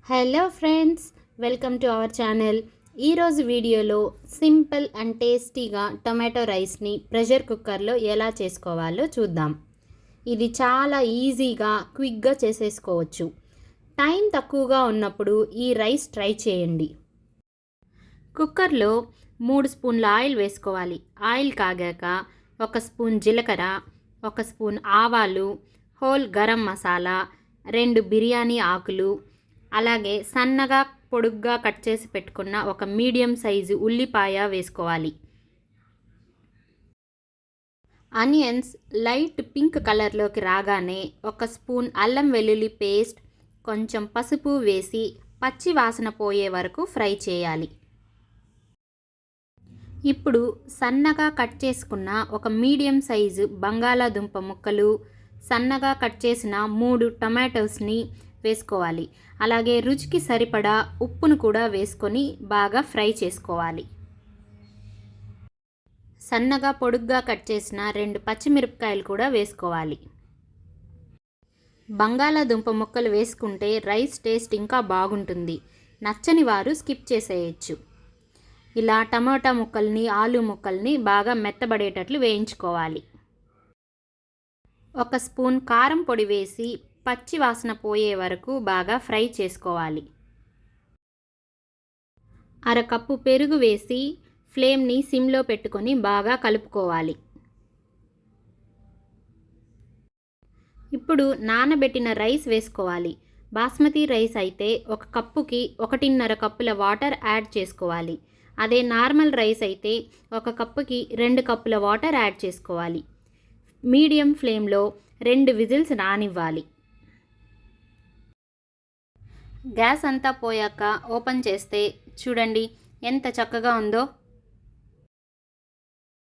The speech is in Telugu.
Hello friends, welcome to our channel. ఈరోజు వీడియోలో సింపుల్ అండ్ టేస్టీగా టొమాటో రైస్ని ప్రెషర్ కుక్కర్లో ఎలా చేసుకోవాలో చూద్దాం. ఇది చాలా ఈజీగా క్విక్గా చేసేసుకోవచ్చు. టైం తక్కువగా ఉన్నప్పుడు ఈ రైస్ ట్రై చేయండి. కుక్కర్లో 3 స్పూన్ల ఆయిల్ వేసుకోవాలి. ఆయిల్ కాగాక 1 స్పూన్ జీలకర్ర, 1 స్పూన్ ఆవాలు, హోల్ గరం మసాలా, 2 బిర్యానీ ఆకులు, అలాగే సన్నగా పొడుగ్గా కట్ చేసి పెట్టుకున్న ఒక మీడియం సైజు ఉల్లిపాయ వేసుకోవాలి. ఆనియన్స్ లైట్ పింక్ కలర్లోకి రాగానే 1 స్పూన్ అల్లం వెల్లుల్లి పేస్ట్, కొంచెం పసుపు వేసి పచ్చి వాసన పోయే వరకు ఫ్రై చేయాలి. ఇప్పుడు సన్నగా కట్ చేసుకున్న ఒక మీడియం సైజు బంగాళాదుంప ముక్కలు, సన్నగా కట్ చేసిన 3 టొమాటోస్ని వేసుకోవాలి. అలాగే రుచికి సరిపడా ఉప్పును కూడా వేసుకొని బాగా ఫ్రై చేసుకోవాలి. సన్నగా పొడుగ్గా కట్ చేసిన 2 పచ్చిమిరపకాయలు కూడా వేసుకోవాలి. బంగాళాదుంప ముక్కలు వేసుకుంటే రైస్ టేస్ట్ ఇంకా బాగుంటుంది. నచ్చని వారు స్కిప్ చేసేయచ్చు. ఇలా టమాటా ముక్కల్ని, ఆలు ముక్కల్ని బాగా మెత్తబడేటట్లు వేయించుకోవాలి. 1 స్పూన్ కారం పొడి వేసి పచ్చి వాసన పోయే వరకు బాగా ఫ్రై చేసుకోవాలి. 1/2 కప్పు పెరుగు వేసి ఫ్లేమ్ని సిమ్లో పెట్టుకొని బాగా కలుపుకోవాలి. ఇప్పుడు నానబెట్టిన రైస్ వేసుకోవాలి. బాస్మతి రైస్ అయితే 1 కప్పుకి 1.5 కప్పుల వాటర్ యాడ్ చేసుకోవాలి. అదే నార్మల్ రైస్ అయితే 1 కప్పుకి 2 కప్పుల వాటర్ యాడ్ చేసుకోవాలి. మీడియం ఫ్లేమ్లో 2 విజిల్స్ రానివ్వాలి. గ్యాస్ అంతా పోయాక ఓపెన్ చేస్తే చూడండి ఎంత చక్కగా ఉందో.